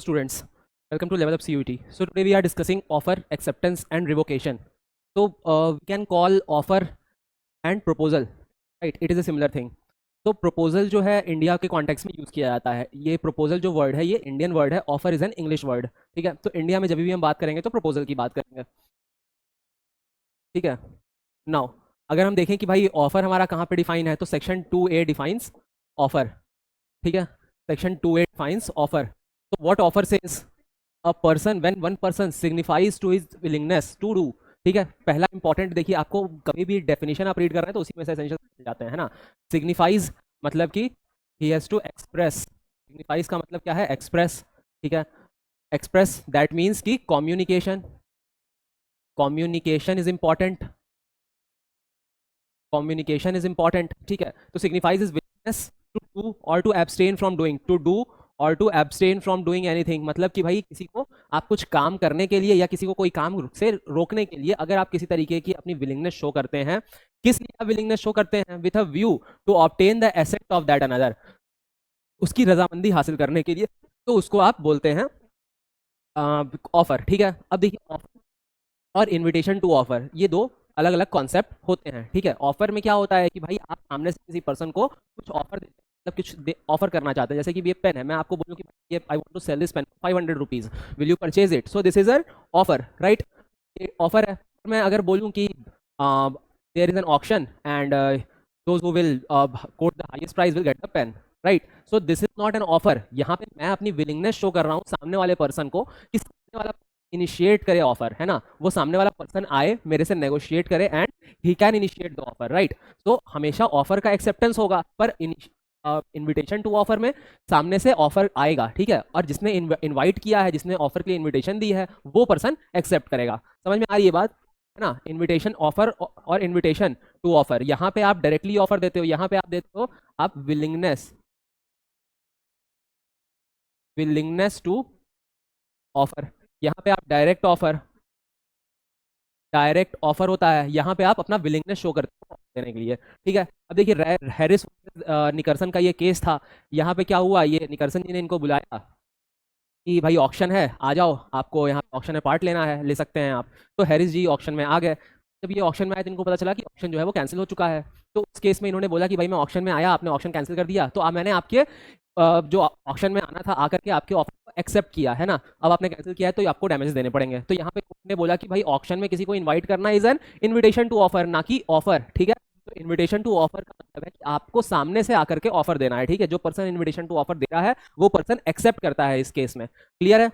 students, welcome to Level Up CUET. So today we are discussing offer, acceptance and revocation. So we can call offer and proposal, right? It is a similar thing. तो proposal जो है India के context में use किया जाता है. ये proposal जो वर्ड है ये इंडियन वर्ड है, offer is an English word. ठीक है, तो इंडिया में जब भी हम बात करेंगे तो proposal की बात करेंगे. ठीक है, नाउ अगर हम देखें कि भाई ऑफर हमारा कहाँ पे डिफाइन है तो सेक्शन 2A डिफाइंस ऑफर. ठीक है, सेक्शन 2A डिफाइंस ऑफर. तो what offer says a person when one person signifies to his willingness to do. ठीक है, पहला इंपॉर्टेंट देखिए, आपको कभी भी डेफिनेशन आप रीड कर रहे हैं तो उसी में से एसेंशियल जाते हैं, है ना. सिग्निफाइज मतलब कि he has to express. Signifies का मतलब क्या है? एक्सप्रेस. ठीक है, एक्सप्रेस दैट मीन्स कि communication. Communication is important. Communication is important. ठीक है, तो signifies is willingness to do और to abstain from doing. To do और to abstain from doing anything, मतलब कि भाई किसी को आप कुछ काम करने के लिए या किसी को कोई काम से रोकने के लिए अगर आप किसी तरीके की अपनी विलिंगनेस शो करते हैं, किस लिए आप विलिंगनेस शो करते हैं? With a view to obtain the asset of that another, उसकी रजामंदी हासिल करने के लिए, तो उसको आप बोलते हैं ऑफर. ठीक है, अब देखिए ऑफर और इन्विटेशन टू ऑफर ये दो अलग अलग कॉन्सेप्ट होते हैं. ठीक है, ऑफर में क्या होता है कि भाई आप सामने से किसी पर्सन को कुछ ऑफर देते हैं, मतलब कुछ ऑफर करना चाहते हैं. जैसे कि ये पेन है, मैं आपको बोलूँ कि ये I want to sell this pen 500 rupees, will you purchase it? So this is a offer, right. ये ऑफर है. मैं अगर बोलूँ कि there is an auction and those who will quote the highest price will get the pen, right. So this is not an offer. यहाँ पे मैं अपनी विलिंगनेस शो कर रहा हूँ सामने वाले पर्सन को कि सामने वाला इनिशिएट करे ऑफर, है ना. वो सामने वाला पर्सन आए, मेरे से नेगोशिएट करे and he can initiate the offer, right. तो हमेशा ऑफर का एक्सेप्टेंस होगा, पर इनविटेशन टू ऑफर में सामने से ऑफर आएगा. ठीक है, और जिसने इनवाइट किया है, जिसने ऑफर के लिए इनविटेशन दी है, वो पर्सन एक्सेप्ट करेगा. समझ में आ रही है बात, है ना. इनविटेशन ऑफर और इनविटेशन टू ऑफर, यहाँ पे आप डायरेक्टली ऑफर देते हो, यहाँ पे आप देते हो आप विलिंगनेस टू ऑफर. यहाँ पे आप डायरेक्ट ऑफर होता है, यहाँ पे आप अपना विलिंगनेस शो करते हो देने के लिए. ठीक है, अब देखिए हैरिस निकर्सन का ये केस था. यहाँ पे क्या हुआ, ये निकर्सन जी ने इनको बुलाया कि भाई ऑक्शन है, आ जाओ, आपको यहाँ ऑक्शन में पार्ट लेना है, ले सकते हैं आप. तो हैरिस जी ऑक्शन में आ गए. जब ये ऑक्शन में आए तो इनको पता चला कि ऑक्शन जो है वो कैंसिल हो चुका है. तो उस केस में इन्होंने बोला कि भाई मैं ऑक्शन में आया, आपने ऑक्शन कैंसिल कर दिया, तो मैंने आपके जो ऑक्शन में आना था आकर के आपके ऑफर को एक्सेप्ट किया, है ना. अब आपने कैंसिल किया है तो आपको डैमेज देने पड़ेंगे. तो यहाँ पे कोर्ट ने बोला कि भाई ऑक्शन में किसी को इनवाइट करना is an invitation to offer, ना कि ऑफर. ठीक है, तो इनविटेशन टू ऑफर का मतलब है कि आपको सामने से आकर के ऑफर देना है. ठीक है, जो पर्सन इनविटेशन टू ऑफर दे रहा है वो पर्सन एक्सेप्ट करता है इस केस में. क्लियर है,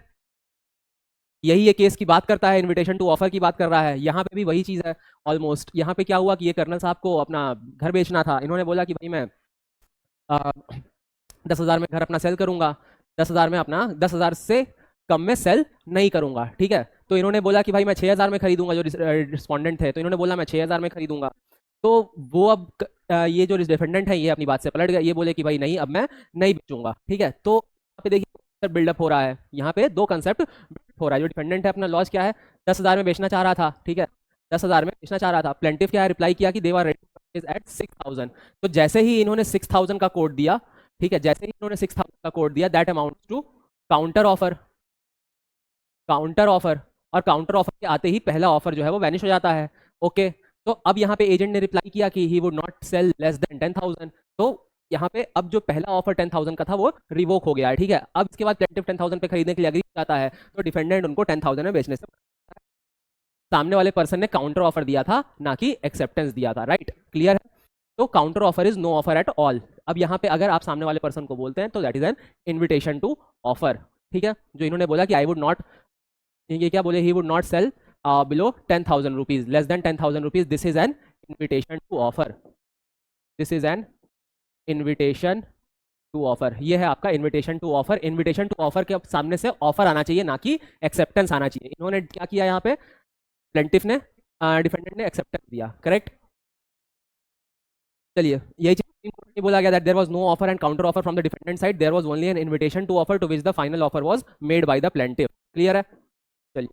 यही ये केस की बात करता है, इनविटेशन टू ऑफर की बात कर रहा है. यहाँ पे भी वही चीज़ है ऑलमोस्ट. यहाँ पे क्या हुआ कि ये कर्नल साहब को अपना घर बेचना था. इन्होंने बोला कि भाई मैं 10,000 में घर अपना सेल करूंगा, 10,000 में अपना 10,000 से कम में सेल नहीं करूंगा. ठीक है, तो इन्होंने बोला कि भाई मैं 6,000 में खरीदूंगा. जो रिस्पॉन्डेंट थे तो इन्होंने बोला मैं 6,000 में खरीदूंगा. तो वो अब ये जो डिफेंडेंट है ये अपनी बात से पलट गए. ये बोले कि भाई नहीं, अब मैं नहीं बेचूंगा. ठीक है, तो यहाँ पे देखिए बिल्डअप हो रहा है. यहाँ पे दो कंसेप्ट हो रहा है. जो डिफेंडेंट है अपना लॉस क्या है, 10,000 में बेचना चाह रहा था. ठीक है, 10,000 में बेचना चाह रहा था. प्लेंटिफ क्या है, रिप्लाई किया कि दे आर रेडी एट 6,000. तो जैसे ही इन्होंने 6,000 का कोड दिया, ठीक है, जैसे ही इन्होंने 6,000 का कोड दिया, that amount to counter offer. और काउंटर ऑफर के आते ही पहला ऑफर जो है वो वैनिश हो जाता है. ओके, तो अब यहाँ पे एजेंट ने रिप्लाई किया कि he would not sell less than 10,000. तो यहाँ पे अब जो पहला ऑफर 10,000 का था वो रिवोक हो गया है. ठीक है, अब इसके बाद प्लेंटिफ 10,000 पे खरीदने के लिए एग्री जाता है, तो डिफेंडेंट उनको 10,000 में बेचने से, सामने वाले पर्सन ने काउंटर ऑफर दिया था ना कि एक्सेप्टेंस दिया था. राइट, क्लियर है. तो counter offer is no offer at all. अब यहाँ पे अगर आप सामने वाले पर्सन को बोलते हैं तो that is an invitation to offer. ठीक है, जो इन्होंने बोला कि आई वुड नॉट, ये क्या बोले, he would not sell below 10,000 rupees, less than 10,000 rupees, this is an invitation to offer. This is an invitation to offer. ये है आपका invitation to offer. Invitation to offer के सामने से ऑफर आना चाहिए, ना कि एक्सेप्टेंस आना चाहिए. इन्होंने क्या किया यहाँ पे, प्लेंटिफ ने, डिफेंडेंट ने एक्सेप्टेंस दिया. करेक्ट. चलिए, यही चीज बोला गया that there was no offer and counter offer from the defendant side, there was only an invitation to offer to which the final offer was made by the plaintiff. Clear है. चलिए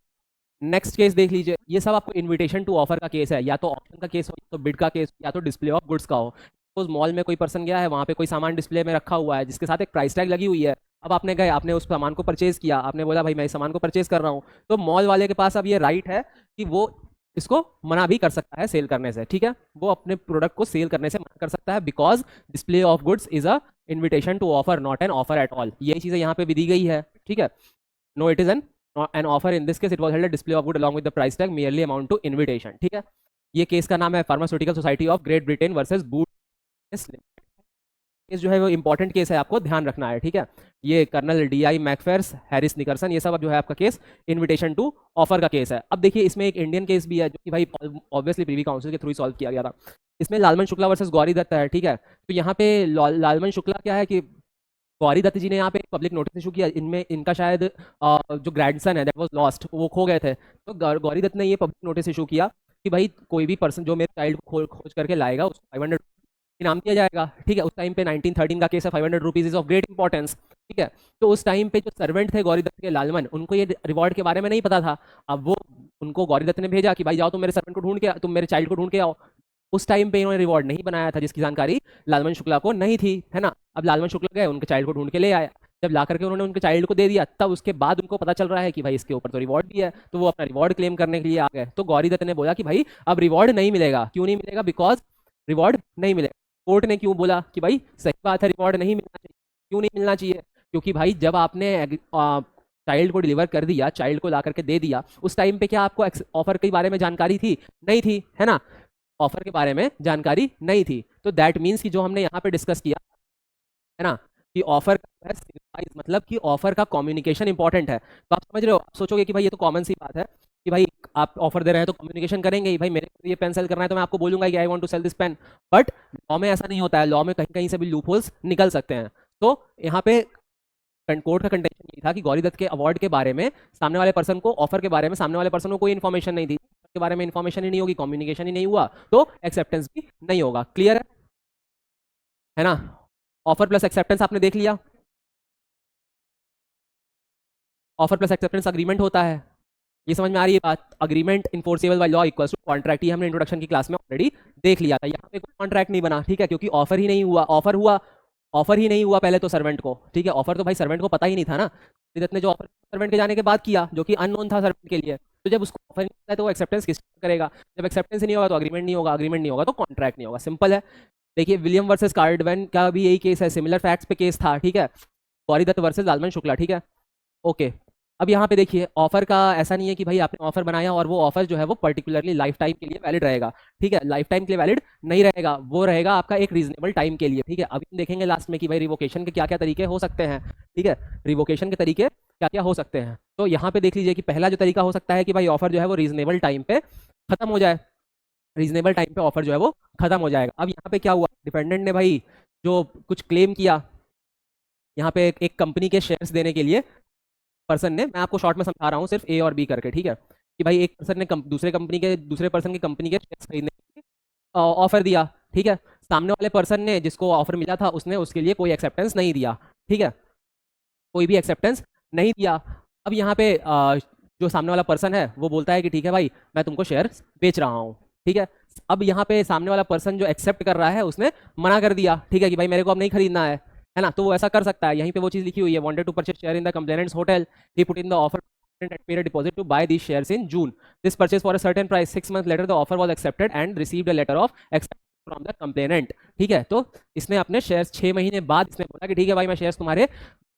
next case देख लीजिए. ये सब आपको invitation to offer का case है, या तो ऑप्शन का केस हो, या तो बिड का केस, या तो डिस्प्ले ऑफ गुड्स का हो. सपोज मॉल में कोई पर्सन गया है, वहाँ पे कोई सामान डिस्प्ले में रखा हुआ है जिसके साथ एक प्राइस टैग लगी हुई है. अब आपने गए, आपने उस सामान को परचेज किया, आपने बोला भाई मैं इस सामान को परचेज कर रहा हूँ, तो मॉल वाले के पास अब ये राइट है कि वो इसको मना भी कर सकता है सेल करने से, ठीक है, वो अपने प्रोडक्ट को सेल करने से मना कर सकता है, because display of goods is a invitation to offer, not an offer at all. यही चीजें यहाँ पे भी दी गई है, ठीक है। No it is an offer, in this case it was held display of good along with the price tag merely amount to invitation, ठीक है। ये केस का नाम है pharmaceutical society of Great Britain versus Boot. Case जो है वो important case है, आपको ध्यान रखना है, ठीक है। ये कर्नल DI मैकफेर्स, हैरिस निकर्सन, ये सब जो है आपका केस इनविटेशन टू ऑफर का केस है। अब देखिए इसमें एक इंडियन केस भी है जो कि भाई ऑब्वियसली प्रीवी काउंसिल के थ्रू सॉल्व किया गया था। इसमें लालमन शुक्ला वर्सेस गौरी दत्त है, ठीक है। तो यहाँ पे लालमन शुक्ला क्या है कि गौरी दत्त जी ने यहाँ पे पब्लिक नोटिस इशू किया, इनमें इनका शायद जो ग्रैंडसन है दैट वाज लॉस्ट, वो खो गए थे, तो गौरी दत्त ने ये पब्लिक नोटिस इशू किया कि भाई कोई भी पर्सन जो मेरे चाइल्ड को खोज करके लाएगा उसको 500 इनाम दिया जाएगा, ठीक है। उस टाइम पे 1913 का केस है, 500 rupees is of great importance, ठीक है। तो उस टाइम पे जो सर्वेंट थे गौरी दत्त के, लालमन, उनको ये रिवॉर्ड के बारे में नहीं पता था। अब वो उनको गौरी दत्त ने भेजा कि भाई जाओ तुम मेरे सर्वेंट को ढूंढ के, तुम मेरे चाइल्ड को ढूंढ के आओ। उस टाइम पे इन्होंने रिवॉर्ड नहीं बनाया था, जिसकी जानकारी लालमन शुक्ला को नहीं थी, है ना। अब लालमन शुक्ला गए, उनके चाइल्ड को ढूंढ के ले आए, जब ला करके उन्होंने उनके चाइल्ड को दे दिया, तब उसके बाद उनको पता चल रहा है कि भाई इसके ऊपर तो रिवॉर्ड भी है, तो वो अपना रिवॉर्ड क्लेम करने के लिए आ गए। तो गौरी दत्त ने बोला कि भाई अब रिवॉर्ड नहीं मिलेगा। क्यों नहीं मिलेगा? बिकॉज रिवॉर्ड नहीं मिलेगा। कोर्ट ने क्यों बोला कि भाई सही बात है, रिवॉर्ड नहीं मिलना चाहिए। क्यों नहीं मिलना चाहिए? क्योंकि भाई जब आपने चाइल्ड को डिलीवर कर दिया, चाइल्ड को ला करके दे दिया, उस टाइम पे क्या आपको ऑफर के बारे में जानकारी थी? नहीं थी, है ना। ऑफर के बारे में जानकारी नहीं थी, तो दैट मीन्स कि जो हमने यहाँ पे डिस्कस किया है ना, कि ऑफर का है सिग्निफाइज, मतलब कि ऑफर का कम्युनिकेशन इंपॉर्टेंट है। तो आप समझ रहे हो, आप सोचोगे कि भाई ये तो कॉमन सी बात है कि भाई आप ऑफर दे रहे हैं तो कम्युनिकेशन करेंगे ही, भाई मेरे को ये पेन सेल करना है तो मैं आपको बोलूंगा कि I want to sell this pen. But law में ऐसा नहीं होता है, लॉ में कहीं कहीं से भी लूप होल्स निकल सकते हैं। तो यहाँ पे कोर्ट का कंटेंशन ये था कि गौरी दत्त के अवार्ड के बारे में सामने वाले पर्सन को, ऑफर के बारे में सामने वाले पर्सन को कोई इन्फॉर्मेशन नहीं थी, के बारे में इन्फॉर्मेशन ही नहीं होगी, कम्युनिकेशन ही नहीं हुआ, तो एक्सेप्टेंस भी नहीं होगा। क्लियर है ना। ऑफर प्लस एक्सेप्टेंस आपने देख लिया। ऑफर प्लस एक्सेप्टेंस अग्रीमेंट होता है, ये समझ में आ रही है बात। Agreement enforceable by law equals to contract, ये हमने इंट्रोडक्शन की क्लास में ऑलरेडी देख लिया था। यहाँ पे कोई कॉन्ट्रैक्ट नहीं बना, ठीक है, क्योंकि ऑफर ही नहीं हुआ। ऑफर ही नहीं हुआ पहले तो सर्वेंट को, ठीक है। ऑफर तो भाई सर्वेंट को पता ही नहीं था ना, दत्त ने जो ऑफर सर्वेंट के जाने के बाद किया, जो कि अननोन था सर्वेंट के लिए, तो जब उसको ऑफर नहीं होता है तो वो एक्सेप्टेंस किस करेगा? जब एक्सेप्टेंस नहीं होगा तो अग्रीमेंट नहीं होगा, अग्रीमेंट नहीं होगा तो कॉन्ट्रैक्ट नहीं होगा, सिंपल है। देखिए विलियम वर्सेस कार्डवेन का भी यही केस है, सिमिलर फैक्ट्स पे केस था, ठीक है। गौरी दत्त वर्सेस लालमन शुक्ला, ठीक है, ओके। अब यहाँ पे देखिए ऑफर का ऐसा नहीं है कि भाई आपने ऑफर बनाया और वो ऑफर जो है वो पर्टिकुलरली लाइफ टाइम के लिए वैलिड रहेगा, ठीक है। लाइफ टाइम के लिए वैलिड नहीं रहेगा, वो रहेगा आपका एक रीजनेबल टाइम के लिए, ठीक है। अभी हम देखेंगे लास्ट में कि भाई रिवोकेशन के क्या क्या तरीके हो सकते हैं, ठीक है। रिवोकेशन के तरीके क्या क्या हो सकते हैं, तो यहाँ पे देख लीजिए कि पहला जो तरीका हो सकता है कि भाई ऑफर जो है वो रीजनेबल टाइम पे खत्म हो जाए, रीजनेबल टाइम पे ऑफर जो है वो खत्म हो जाएगा। अब यहाँ पे क्या हुआ, डिपेंडेंट ने भाई जो कुछ क्लेम किया, यहाँ पे एक कंपनी के शेयर्स देने के लिए पर्सन ने, मैं आपको शॉर्ट में समझा रहा हूँ सिर्फ A और B करके, ठीक है, कि भाई एक पर्सन ने दूसरे पर्सन की कंपनी के शेयर्स खरीदने के ऑफर दिया, ठीक है। सामने वाले पर्सन ने जिसको ऑफर मिला था उसने उसके लिए कोई एक्सेप्टेंस नहीं दिया, ठीक है, कोई भी एक्सेप्टेंस नहीं दिया। अब यहाँ पे जो सामने वाला पर्सन है वो बोलता है कि ठीक है भाई मैं तुमको शेयर बेच रहा हूँ, ठीक है। अब यहाँ पे सामने वाला पर्सन जो एक्सेप्ट कर रहा है उसने मना कर दिया, ठीक है, कि भाई मेरे को अब नहीं खरीदना है ना। तो वो ऐसा कर सकता है, यहीं पे वो चीज़ लिखी हुई है, wanted to purchase share in the complainant's hotel, he put in the offer and paid a deposit to buy these shares in June. This purchase for a certain price. 6 months later, the offer was accepted and received a letter of acceptance from the complainant. ठीक है, तो इसने अपने shares 6 महीने बाद इसने बोला कि ठीक है भाई मैं शेयर्स तुम्हारे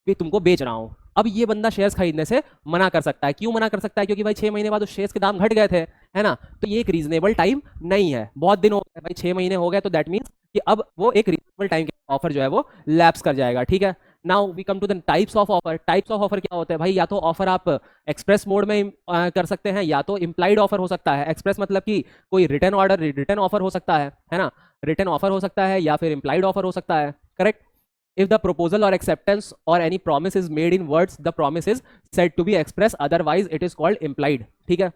भी तुमको बेच रहा हूँ। अब ये बंदा शेयर्स खरीदने से मना कर सकता है। क्यों मना कर सकता है? क्योंकि भाई 6 महीने बाद उस शेयर्स के दाम घट गए थे, है ना। तो ये एक रीजनेबल टाइम नहीं है, बहुत दिन हो गए भाई, 6 महीने हो गए, तो दैट मीन्स कि अब वो एक रीजनेबल टाइम के ऑफर जो है वो लैप्स कर जाएगा, ठीक है। Now we come to the types of offer. Types of offer क्या होते हैं भाई? या तो ऑफर आप एक्सप्रेस मोड में कर सकते हैं, या तो इम्प्लाइड ऑफर हो सकता है। एक्सप्रेस मतलब कि कोई रिटर्न ऑर्डर, रिटर्न ऑफर हो सकता है ना, रिटर्न ऑफर हो सकता है, या फिर इम्प्लाइड ऑफर हो सकता है, correct. If the proposal or acceptance or any promise is made in words, the promise is said to be express, otherwise it is called implied, ठीक है।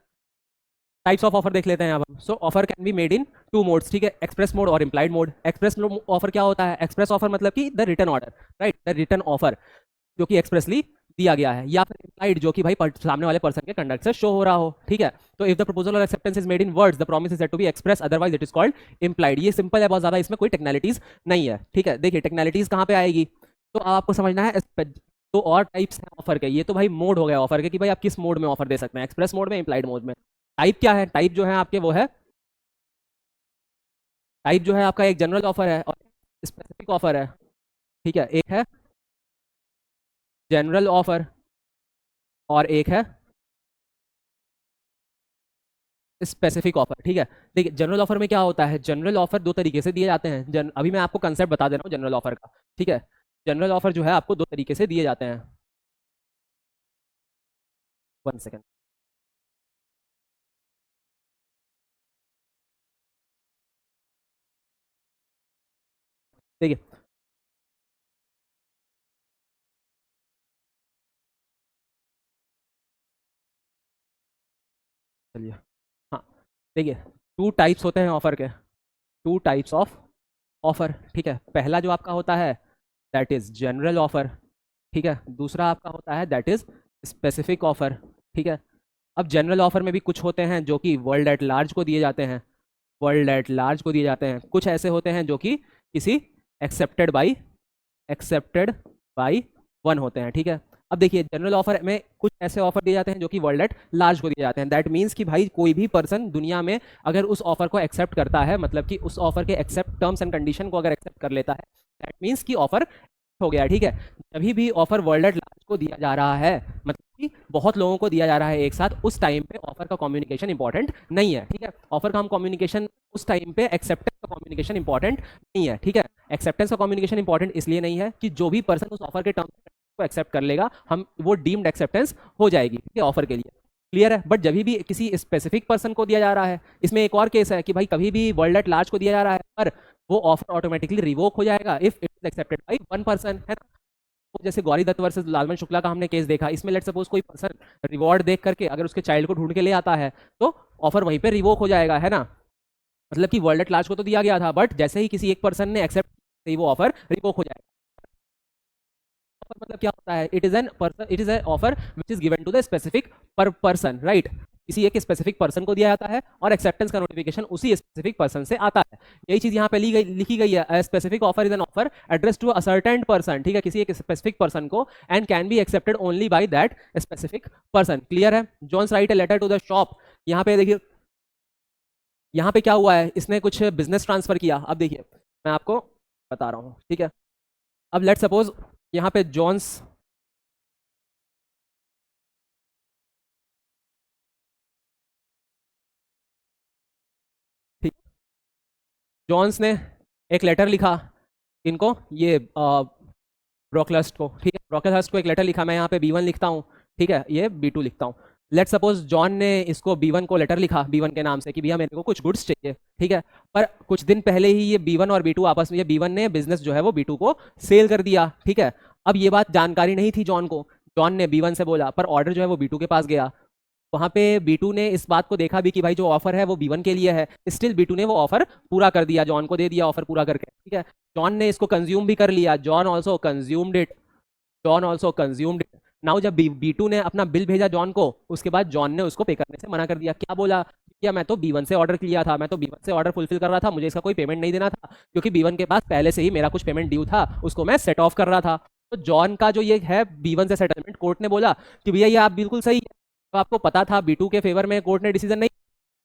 टाइप्स ऑफ ऑफर देख लेते हैं अब। सो offer can be made in 2 modes, ठीक है, express mode और implied mode. Express offer क्या होता है? एक्सप्रेस ऑफर मतलब कि the return order, right, the return offer जो कि एक्सप्रेसली दिया गया है, या फिर इम्प्लाइड जो कि भाई सामने वाले पर्सन के कंडक्ट से शो हो रहा हो, ठीक है। तो इफ द प्रपोजल और acceptance is made in words, the promise is said to be express, otherwise it is called implied. ये सिंपल है बहुत ज्यादा, इसमें कोई टेक्निकलिटीज नहीं है, ठीक है। देखिए टेक्निकलिटीज कहाँ पे आएगी, तो आपको समझना है तो और टाइप्स हैं ऑफर के, ये तो भाई मोड हो गया ऑफर के कि भाई आप किस मोड में ऑफर दे सकते हैं, एक्सप्रेस मोड में, इम्प्लाइड मोड में। टाइप क्या है, टाइप जो है आपके वो है, टाइप जो है आपका एक जनरल ऑफर है और स्पेसिफिक ऑफर है। ठीक है, एक है जनरल ऑफर और एक है स्पेसिफिक ऑफर। ठीक है, देखिए जनरल ऑफर में क्या होता है, जनरल ऑफर दो तरीके से दिए जाते हैं। अभी मैं आपको कंसेप्ट बता दे रहा हूँ जनरल ऑफर का। ठीक है, जनरल ऑफर जो है आपको दो तरीके से दिए जाते हैं। 1 सेकेंड। देखिए, चलिए, हाँ, देखिए, टू टाइप्स होते हैं ऑफर के, टू टाइप्स ऑफ ऑफर। ठीक है, पहला जो आपका होता है दैट इज जनरल ऑफर। ठीक है, दूसरा आपका होता है दैट इज स्पेसिफिक ऑफर। ठीक है, अब जनरल ऑफर में भी कुछ होते हैं जो कि वर्ल्ड एट लार्ज को दिए जाते हैं, वर्ल्ड एट लार्ज को दिए जाते हैं। कुछ ऐसे होते हैं जो कि किसी accepted by, accepted by one होते हैं। ठीक है, अब देखिए जनरल ऑफर में कुछ ऐसे ऑफर दिए जाते हैं जो कि वर्ल्ड एट लार्ज को दिए जाते हैं। दैट मीन्स कि भाई कोई भी पर्सन दुनिया में अगर उस ऑफर को एक्सेप्ट करता है, मतलब कि उस ऑफर के एक्सेप्ट टर्म्स एंड कंडीशन को अगर एक्सेप्ट कर लेता है, दैट मीन्स कि ऑफर हो गया। ठीक है, जब भी ऑफर वर्ल्ड एट लार्ज को दिया जा रहा है, मतलब कि बहुत लोगों को दिया जा रहा है एक साथ, उस टाइम पे ऑफर का कम्युनिकेशन इंपॉर्टेंट नहीं है। ठीक है, ऑफर का हम कम्युनिकेशन उस टाइम पे, एक्सेप्टेंस का कम्युनिकेशन इंपॉर्टेंट नहीं है। ठीक है, एक्सेप्टेंस का कम्युनिकेशन इंपॉर्टेंट इसलिए नहीं है कि जो भी पर्सन उस ऑफर के टर्म्स को एक्सेप्ट कर लेगा, हम वो डीम्ड एक्सेप्टेंस हो जाएगी। ठीक है, ऑफर के लिए क्लियर है। बट जब भी किसी स्पेसिफिक पर्सन को दिया जा रहा है, इसमें एक और केस है कि भाई कभी भी वर्ल्ड एट लार्ज को दिया जा रहा है पर वो ऑफर ऑटोमेटिकली रिवोक हो जाएगा if it is accepted by one person, है ना। तो जैसे गौरी दत्त वर्सेस लालमन शुक्ला का हमने केस देखा, इसमें लेट सपोज कोई पर्सन रिवॉर्ड देख करके अगर उसके चाइल्ड को ढूंढ के ले आता है तो ऑफर वहीं पे रिवोक हो जाएगा, है ना। मतलब कि वर्ल्ड एट लार्ज को तो दिया गया था, बट जैसे ही किसी एक पर्सन ने एक्सेप्ट, ही वो ऑफर रिवोक हो जाएगा। ऑफर मतलब क्या होता है, it is an person, it is an offer which is given to the specific पर पर्सन, राइट। किसी एक स्पेसिफिक पर्सन को दिया जाता है और एक्सेप्टेंस का नोटिफिकेशन उसी स्पेसिफिक पर्सन से आता है। यही चीज यहाँ पे ली गई, लिखी गई है, specific offer is an offer address to a certain person. ठीक है, किसी एक स्पेसिफिक पर्सन को, and can be accepted only by that specific person. Clear है। Johns write a letter to the shop, यहाँ पे देखिए, यहाँ पे क्या हुआ है, इसने कुछ बिजनेस ट्रांसफर किया। अब देखिए मैं आपको बता रहा हूँ। ठीक है, अब लेट सपोज यहाँ पे जॉन्स, ठीक, जॉन्स ने एक लेटर लिखा इनको, ये ब्रोकलस्ट को। ठीक है, ब्रोकलस्ट को एक लेटर लिखा, मैं यहाँ पे B1 लिखता हूँ। ठीक है, ये B2 लिखता हूँ। लेट सपोज जॉन ने इसको B1 को लेटर लिखा B1 के नाम से कि भैया मेरे को कुछ गुड्स चाहिए। ठीक है, पर कुछ दिन पहले ही ये B1 और B2 आपस में, ये B1 ने बिजनेस जो है वो B2 को सेल कर दिया। ठीक है, अब ये बात जानकारी नहीं थी जॉन को, जॉन ने B1 से बोला, पर ऑर्डर जो है वो B2 के पास गया। वहां पे B2 ने इस बात को देखा भी कि भाई जो ऑफर है वो B1 के लिए है, स्टिल B2 ने वो ऑफर पूरा कर दिया, जॉन को दे दिया ऑफर पूरा करके। ठीक है, जॉन ने इसको कंज्यूम भी कर लिया, John also consumed it, John also consumed it. Now जब B2 ने अपना बिल भेजा जॉन को, उसके बाद जॉन ने उसको पे करने से मना कर दिया। क्या बोला, क्या मैं तो B1 से ऑर्डर किया था, मैं तो B1 से ऑर्डर फुलफिल कर रहा था, मुझे इसका कोई पेमेंट नहीं देना था, क्योंकि B1 के पास पहले से ही मेरा कुछ पेमेंट ड्यू था, उसको मैं सेट ऑफ कर रहा था। तो जॉन का जो ये है B1 से सेटलमेंट, कोर्ट ने बोला कि भैया ये आप बिल्कुल सही है, तो आपको पता था B2 के फेवर में कोर्ट ने डिसीजन नहीं,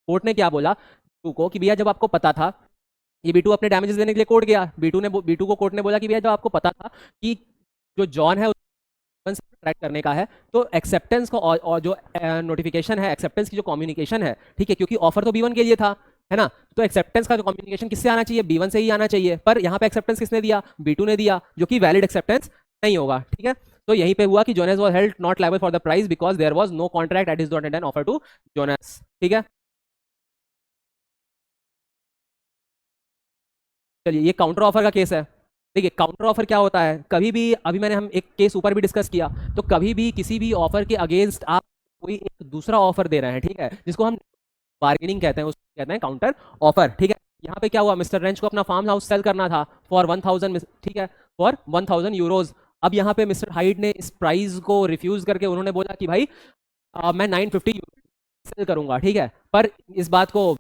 कोर्ट ने क्या बोला B2 को कि भैया जब आपको पता था, ये B2 अपने डैमेजेस देने के लिए कोर्ट गया, B2 को कोर्ट ने बोला कि भैया जब आपको पता था कि जो जॉन है ट्रैक करने का है, तो एक्सेप्टेंस को और जो नोटिफिकेशन है, एक्सेप्टेंस की जो कम्युनिकेशन है, ठीक है, क्योंकि ऑफर तो B1 के लिए था, है ना, तो एक्सेप्टेंस का जो कम्युनिकेशन किससे आना चाहिए, B1 से ही आना चाहिए। पर यहाँ पे एक्सेप्टेंस किसने दिया, B2 ने दिया, जो कि वैलिड एक्सेप्टेंस नहीं होगा। ठीक है, तो यहीं पे हुआ कि Jones was held not liable for the price because there was no contract at is not an offer to Jones. ठीक है, चलिए ये काउंटर ऑफर का केस है। देखिए काउंटर ऑफर क्या होता है, कभी भी, अभी मैंने हम एक केस ऊपर भी डिस्कस किया, तो कभी भी किसी भी ऑफर के अगेंस्ट आप कोई एक दूसरा ऑफर दे रहे हैं, ठीक है, जिसको हम बार्गेनिंग कहते हैं, उसको कहते हैं काउंटर ऑफर। ठीक है, यहाँ पे क्या हुआ, मिस्टर रेंच को अपना फार्म हाउस सेल करना था फॉर 1000, ठीक है, फॉर 1000 यूरोज। अब यहाँ पे मिस्टर हाइड ने इस प्राइस को रिफ्यूज करके उन्होंने बोला कि भाई मैं 950 सेल करूंगा। ठीक है, पर इस बात को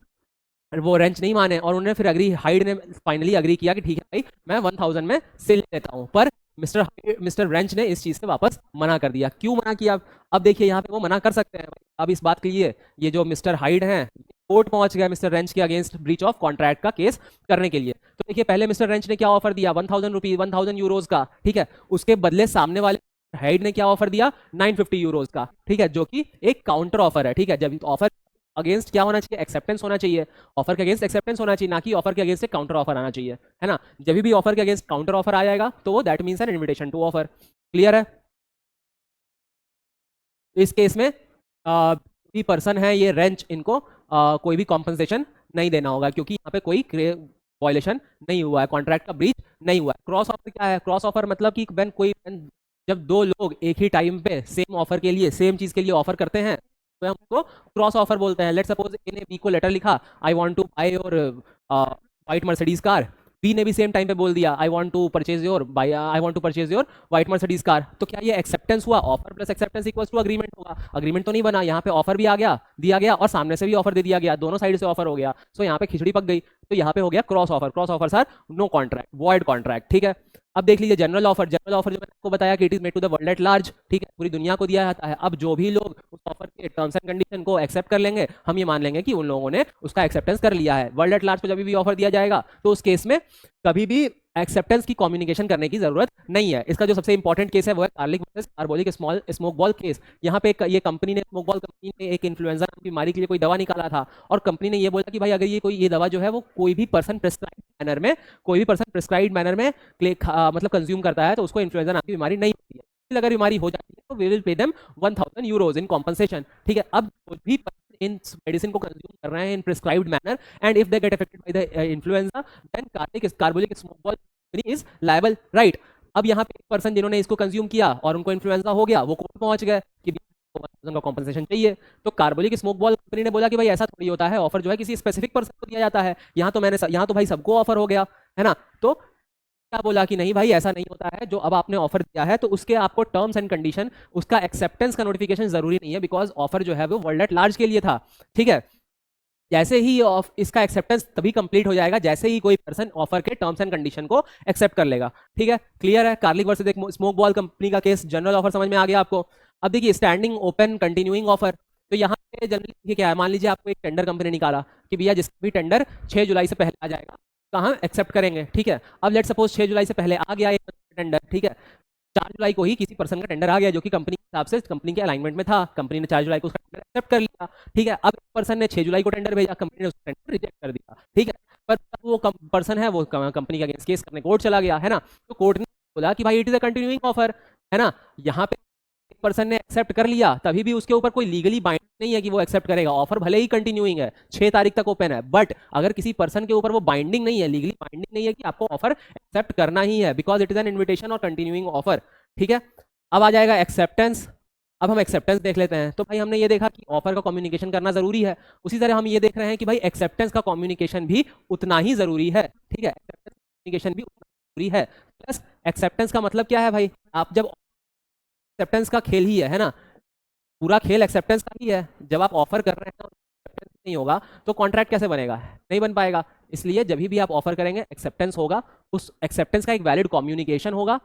वो रेंच नहीं माने और उन्होंने फिर अग्री, हाइड ने फाइनली अग्री किया कि ठीक है भाई मैं 1000 में सेल लेता हूँ। पर मिस्टर रेंच ने इस चीज से वापस मना कर दिया। क्यों मना किया? अब देखिए यहाँ पे वो मना कर सकते हैं। अब इस बात के लिए ये जो मिस्टर हाइड हैं कोर्ट पहुंच गया मिस्टर रेंच के अगेंस्ट ब्रीच ऑफ कॉन्ट्रैक्ट का केस करने के लिए। तो देखिए पहले मिस्टर रेंच ने क्या ऑफर दिया, 1000 रुपीज, 1000 यूरोज का, ठीक है। उसके बदले सामने वाले हाइड ने क्या ऑफर दिया, 950 यूरोज का, ठीक है, जो कि एक काउंटर ऑफर है, ठीक है। जब ऑफर अगेंस्ट क्या होना चाहिए, एक्सेप्टेंस होना चाहिए। ऑफर के अगेंस्ट एक्सेप्टेंस होना चाहिए, ना कि ऑफर के अगेंस्ट काउंटर ऑफर आना चाहिए, है ना। जब भी ऑफर के अगेंस्ट काउंटर ऑफर आ जाएगा तो वो that means an invitation to offer. Clear है? इस केस में भी पर्सन है ये रेंच, इनको कोई भी कॉम्पनसेशन नहीं देना होगा, क्योंकि यहाँ पे कोई वायलेशन नहीं हुआ है, कॉन्ट्रैक्ट का ब्रीच नहीं हुआ है। क्रॉस ऑफर क्या है? क्रॉस ऑफर मतलब कि जब दो लोग एक ही टाइम पे सेम ऑफर के लिए, सेम चीज के लिए ऑफर करते हैं तो हम उसको क्रॉस ऑफर बोलते हैं। लेट सपोज ए ने बी को लेटर लिखा, I want to buy your white Mercedes car. B ने भी सेम टाइम पे बोल दिया, I want to purchase your white Mercedes car. तो क्या ये एक्सेप्टेंस हुआ? Offer plus acceptance equals to agreement होगा। अग्रीमेंट तो नहीं बना, यहाँ पे ऑफर भी आ गया, दिया गया, और सामने से भी ऑफर दे दिया गया, दोनों साइड से ऑफर हो गया। सो यहाँ पे खिचड़ी पक गई। तो यहाँ पे हो गया cross offer. Cross offer sir no contract, void contract, ठीक है। अब देख लीजिए जनरल ऑफर। जनरल ऑफर जो मैंने आपको बताया कि it is made to the world at large, ठीक है, पूरी दुनिया को दिया जाता है। अब जो भी लोग उस ऑफर के टर्म्स एंड कंडीशन को एक्सेप्ट कर लेंगे, हम ये मान लेंगे कि उन लोगों ने उसका एक्सेप्टेंस कर लिया है। वर्ल्ड एट लार्ज को जब भी ऑफर दिया जाएगा तो उस केस में कभी भी एक्सेप्टेंस की कम्युनिकेशन करने की जरूरत नहीं है। इसका जो सबसे इंपॉर्टेंट केस है वो है Carlill versus carbolic small smoke ball case. यहाँ पे ये कंपनी ने, स्मोक बॉल कंपनी ने एक इन्फ्लुएंजा बीमारी के लिए कोई दवा निकाला था, और कंपनी ने ये बोला कि भाई अगर ये दवा जो है वो कोई भी पर्सन प्रिस्क्राइब मैनर में मतलब कंज्यूम करता है तो उसको इन्फ्लुएंजा नाम की बीमारी नहीं होती है। अगर बीमारी हो जाती है तो we will pay them 1000 euros in compensation, ठीक है। अब कोई भी इन मेडिसिन को कंज्यूम कर रहे हैं in prescribed manner and if they get affected by the influenza then carbolic smoke ball company is liable, right. अब यहाँ पे एक पर्सन जिन्होंने इसको कंज्यूम किया और उनको इन्फ्लुएंजा हो गया, वो कोर्ट पहुंच गए कि 1000 का कॉम्पनसेशन चाहिए। तो कार्बोलिक स्मोक बॉल कंपनी ने बोला कि भाई ऐसा थोड़ी होता है, ऑफर जो है किसी स्पेसिफिक पर्सन को दिया जाता है। यहाँ तो भाई सबको ऑफर हो गया, है ना। तो क्या बोला कि नहीं भाई ऐसा नहीं होता है, जो अब आपने ऑफर दिया है तो उसके आपको टर्म्स एंड कंडीशन, उसका एक्सेप्टेंस का नोटिफिकेशन जरूरी नहीं है, बिकॉज ऑफर जो है वो वर्ल्ड एट लार्ज के लिए था, ठीक है। जैसे ही इसका एक्सेप्टेंस तभी कंप्लीट हो जाएगा जैसे ही कोई पर्सन ऑफर के टर्म्स एंड कंडीशन को एक्सेप्ट कर लेगा, ठीक है। क्लियर है? कार्लिक वर्सेस एक स्मोक बॉल कंपनी का केस, जनरल ऑफर समझ में आ गया आपको। अब देखिए स्टैंडिंग ओपन कंटिन्यूइंग ऑफर। तो यहाँ पे जनरली क्या है, मान लीजिए आपको एक टेंडर कंपनी निकाला कि भैया जिसका भी टेंडर 6 जुलाई से पहले आ जाएगा कहाँ एक्सेप्ट करेंगे, ठीक है। अब लेट सपोज 6 जुलाई से पहले आ गया एक टेंडर, ठीक है। 4 जुलाई को ही किसी पर्सन का टेंडर आ गया जो कि कंपनी के हिसाब से कंपनी के अलाइनमेंट में था, कंपनी ने 4 जुलाई को उसका टेंडर एक्सेप्ट कर लिया, ठीक है। अब पर्सन ने 6 जुलाई को टेंडर भेजा, कंपनी ने उसका टेंडर रिजेक्ट कर दिया, ठीक है। पर वो पर्सन है वो कंपनी के अगेंस्ट केस करने कोर्ट चला गया, है ना। तो कोर्ट ने बोला कि भाई it is a continuing offer, है ना। यहाँ पे पर्सन ने एक्सेप्ट कर लिया तभी भी उसके ऊपर कोई लीगली बाइंडिंग नहीं है कि वो एक्सेप्ट करेगा। ऑफर भले ही कंटिन्यूइंग है, 6 तारीख तक ओपन है, बट अगर किसी पर्सन के ऊपर वो बाइंडिंग नहीं है, लीगली बाइंडिंग नहीं है कि आपको ऑफर एक्सेप्ट करना ही है, because it is an invitation और कंटिन्यूइंग ऑफर, ठीक है। अब आ जाएगा एक्सेप्टेंस। अब हम एक्सेप्टेंस देख लेते हैं। तो भाई हमने ये देखा कि ऑफर का कम्युनिकेशन करना जरूरी है, उसी तरह हम ये देख रहे हैं कि भाई एक्सेप्टेंस का कम्युनिकेशन भी उतना ही जरूरी है, ठीक है। एक्सेप्टेंस कम्युनिकेशन भी उतना जरूरी है। प्लस एक्सेप्टेंस का मतलब क्या है भाई, आप जब एक्सेप्टेंस का खेल ही है ना, पूरा खेल एक्सेप्टेंस का ही है। जब आप ऑफर कर रहे हैं एक्सेप्टेंस नहीं होगा तो कॉन्ट्रैक्ट कैसे बनेगा, नहीं बन पाएगा। इसलिए जब भी आप ऑफर करेंगे एक्सेप्टेंस होगा, उस एक्सेप्टेंस का एक वैलिड कम्युनिकेशन होगा,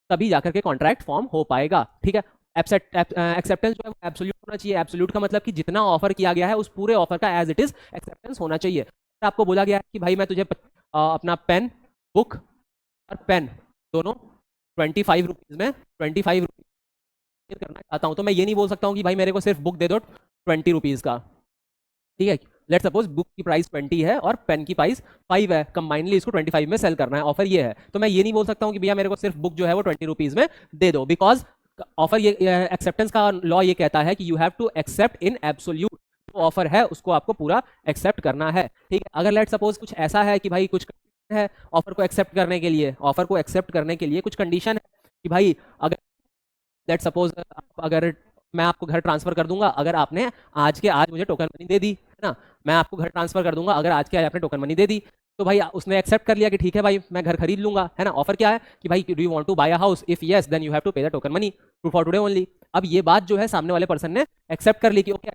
तभी जाकर के कॉन्ट्रैक्ट फॉर्म हो पाएगा, ठीक है। एक्सेप्टेंस जो है वो एब्सोल्यूट होना चाहिए। एब्सोल्यूट का मतलब कि जितना ऑफर किया गया है उस पूरे ऑफर का एज इट इज एक्सेप्टेंस होना चाहिए। आपको बोला गया है कि भाई मैं तुझे अपना पेन, बुक और पेन दोनों 25 रुपीज में 25 रुपीज करना चाहता हूँ, तो मैं ये नहीं बोल सकता हूँ कि भाई मेरे को सिर्फ बुक दे दो 20 रुपीज का, ठीक है। लेट सपोज बुक की प्राइस 20 है और पेन की प्राइस 5 है, कंबाइनली इसको 25 में सेल करना है, ऑफर ये है। तो मैं ये नहीं बोल सकता हूँ कि भैया मेरे को सिर्फ बुक जो है वो 20 रुपीज में दे दो, बिकॉज ऑफर ये एक्सेप्टेंस का लॉ ये कहता है कि you have to accept in absolute. जो ऑफर है उसको आपको पूरा एक्सेप्ट करना है, ठीक है। अगर लेट सपोज कुछ ऐसा है कि भाई कुछ है ऑफर को एक्सेप्ट करने के लिए, ऑफर को एक्सेप्ट करने के लिए कुछ कंडीशन है कि भाई अगर लेट सपोज अगर मैं आपको घर ट्रांसफर कर दूंगा अगर आपने आज के आज मुझे टोकन मनी दे दी, है ना। मैं आपको घर ट्रांसफर कर दूंगा अगर आज के आज आपने टोकन मनी दे दी, तो भाई उसने एक्सेप्ट कर लिया कि ठीक है भाई मैं घर खरीद लूंगा, है ना। ऑफर क्या है कि भाई do you want to buy a house, if yes then you have to pay the token money too for today only. अब ये बात जो है सामने वाले पर्सन ने एक्सेप्ट कर ली कि ओके,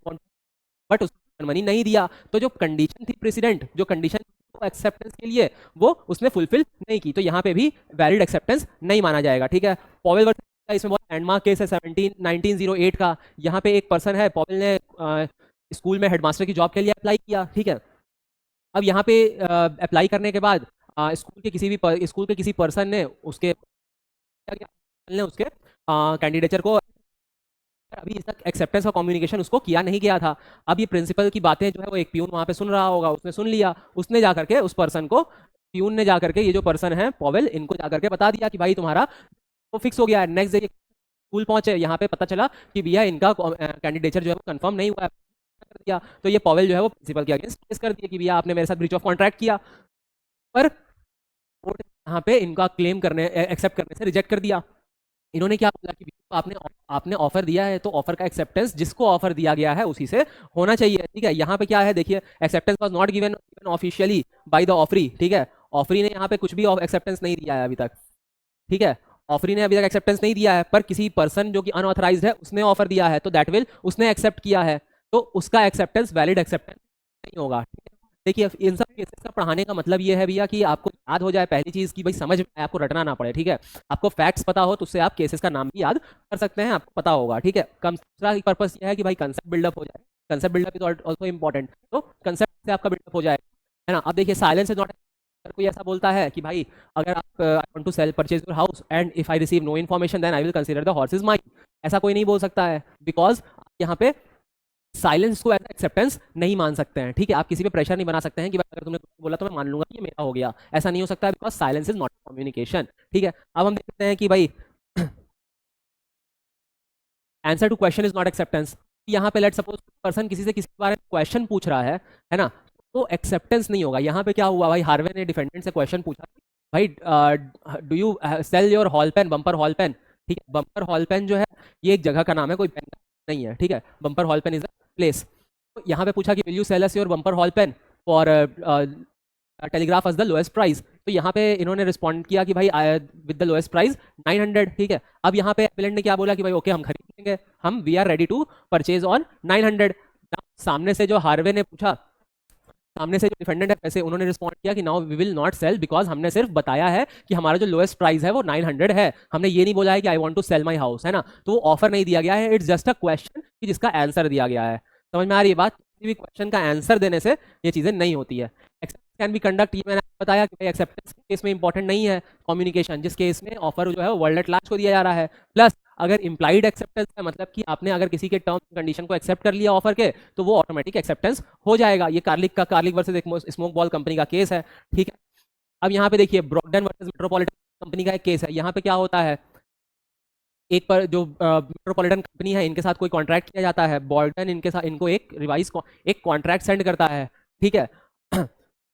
बट उसने टोकन मनी नहीं दिया। तो जो कंडीशन थी प्रेसिडेंट, जो कंडीशन एक्सेप्टेंस के लिए वो उसने फुलफिल नहीं की, तो यहाँ पे भी वैलिड एक्सेप्टेंस नहीं माना जाएगा। ठीक है, पॉवेल वर्सेस इसमें बहुत लैंडमार्क केस है 1908 का। यहाँ पे एक पर्सन है, पॉवेल ने स्कूल में हेडमास्टर की जॉब के लिए अप्लाई किया। ठीक है, अब यहाँ पे अप्लाई करने के बाद स्कूल के किसी पर्सन ने उसके कैंडिडेचर को अभी इस तक एक्सेप्टेंस और कम्युनिकेशन उसको किया नहीं गया था। अब ये प्रिंसिपल की बातें जो है वो एक प्यून वहां पे सुन रहा होगा, उसने सुन लिया, उसने जाकर के उस पर्सन को, प्यून ने जाकर के, ये जो पर्सन है पॉवेल, इनको जाकर के बता दिया कि भाई तुम्हारा वो फिक्स हो गया है। नेक्स्ट डे स्कूल पहुंचे, यहाँ पे पता चला कि भैया इनका कैंडिडेचर जो है वो कंफर्म नहीं हुआ है, कर दिया। तो ये पॉवेल जो है वो प्रिंसिपल के अगेंस्ट केस कर दिया कि भैया आपने मेरे साथ ब्रीच ऑफ कॉन्ट्रैक्ट किया, पर कोर्ट यहाँ पे इनका क्लेम करने एक्सेप्ट करने से रिजेक्ट कर दिया। इन्होंने क्या बोला कि आपने ऑफर दिया है तो ऑफर का एक्सेप्टेंस जिसको ऑफर दिया गया है उसी से होना चाहिए। ठीक है, यहाँ पे क्या है देखिए, acceptance was not given officially by the offeree. ठीक है, ऑफरी ने यहाँ पे कुछ भी एक्सेप्टेंस नहीं दिया है अभी तक। ठीक है, ऑफरी ने अभी तक एक्सेप्टेंस नहीं दिया है, पर किसी पर्सन जो कि अनऑथराइज्ड है उसने ऑफर दिया है, तो दैट विल, उसने एक्सेप्ट किया है, तो उसका एक्सेप्टेंस वैलिड एक्सेप्टेंस नहीं होगा। देखिए, इन सब केसेस का पढ़ाने का मतलब ये है भैया कि आपको याद हो जाए पहली चीज, की भाई समझ में आपको रटना ना पड़े। ठीक है, आपको फैक्ट्स पता हो तो उससे आप केसेस का नाम भी याद कर सकते हैं, आपको पता होगा। ठीक है, दूसरा पर्पस ये है कि भाई कंसेप्ट बिल्डअप हो जाए, concept buildup is also important, तो कंसेप्ट से आपका बिल्डअप हो जाए, है ना। अब देखिए, साइलेंस इज नॉट, कोई ऐसा बोलता है कि भाई अगर आप I want to sell purchase your house and if I receive no information then I will consider the horse is mine, ऐसा कोई नहीं बोल सकता है, बिकॉज यहाँ पे साइलेंस को एज एक्सेप्टेंस नहीं मान सकते हैं। ठीक है, आप किसी पे प्रेशर नहीं बना सकते हैं कि अगर तुमने बोला तो मैं मान लूंगा कि ये मेरा हो गया, ऐसा नहीं हो सकता है, because silence is not communication. ठीक है, अब हम देखते हैं कि भाई answer to question is not acceptance. यहाँ पे लेट सपोज पर्सन किसी से किसी के बारे में क्वेश्चन पूछ रहा है ना, तो एक्सेप्टेंस नहीं होगा। यहाँ पे क्या हुआ भाई, हार्वे ने डिफेंडेंट से क्वेश्चन पूछा, भाई do you sell your Hall Pen, Bumper Hall Pen. ठीक है, बम्पर हॉल पेन जो है ये एक जगह का नाम है, कोई पेन नहीं है। ठीक है, Bumper Hall Pen is a place. तो यहाँ पे पूछा कि will you sell us your Bumper Hall Pen for telegraph as the lowest price, तो यहाँ पे इन्होंने रिस्पॉन्ड किया कि भाई विद द लोएस्ट प्राइस 900। ठीक है, अब यहाँ पे एपिलेंट ने क्या बोला कि भाई ओके हम खरीद लेंगे, हम we are ready to purchase on 900। सामने से जो हार्वे ने पूछा, सामने से जो डिफेंडेंट है वैसे उन्होंने रिस्पॉन्ड किया कि now we will not sell, because हमने सिर्फ बताया है कि हमारा जो लोएस्ट प्राइस है वो 900 है, हमने ये नहीं बोला है कि I want to sell my house, है ना। तो वो ऑफर नहीं दिया गया है, इट्स जस्ट अ क्वेश्चन कि जिसका आंसर दिया गया है। समझ में आ रही है बात, किसी भी क्वेश्चन का आंसर देने से ये चीजें नहीं होती है। एक्सेप्टेंस कैन बी कंडक्ट, ये मैंने आपको बताया कि एक्सेप्टेंस के केस में इंपॉर्टेंट नहीं है कम्युनिकेशन, जिस केस में ऑफर जो है वो वर्ल्ड एट लार्ज को दिया जा रहा है। प्लस अगर इम्प्लाइड एक्सेप्टेंस है, मतलब कि आपने अगर किसी के टर्म कंडीशन को एक्सेप्ट कर लिया ऑफर के, तो वो ऑटोमेटिक एक्सेप्टेंस हो जाएगा। ये कार्लिक वर्सेस स्मोक बॉल कंपनी का केस है। ठीक है, अब यहाँ पे देखिए ब्रॉगडन वर्सेस मेट्रोपॉलिटन कंपनी का एक केस है। यहाँ पे क्या होता है, एक पर जो मेट्रोपॉलिटन कंपनी है इनके साथ कोई कॉन्ट्रैक्ट किया जाता है, बॉर्डन इनके साथ इनको एक रिवाइज एक कॉन्ट्रैक्ट सेंड करता है। ठीक है,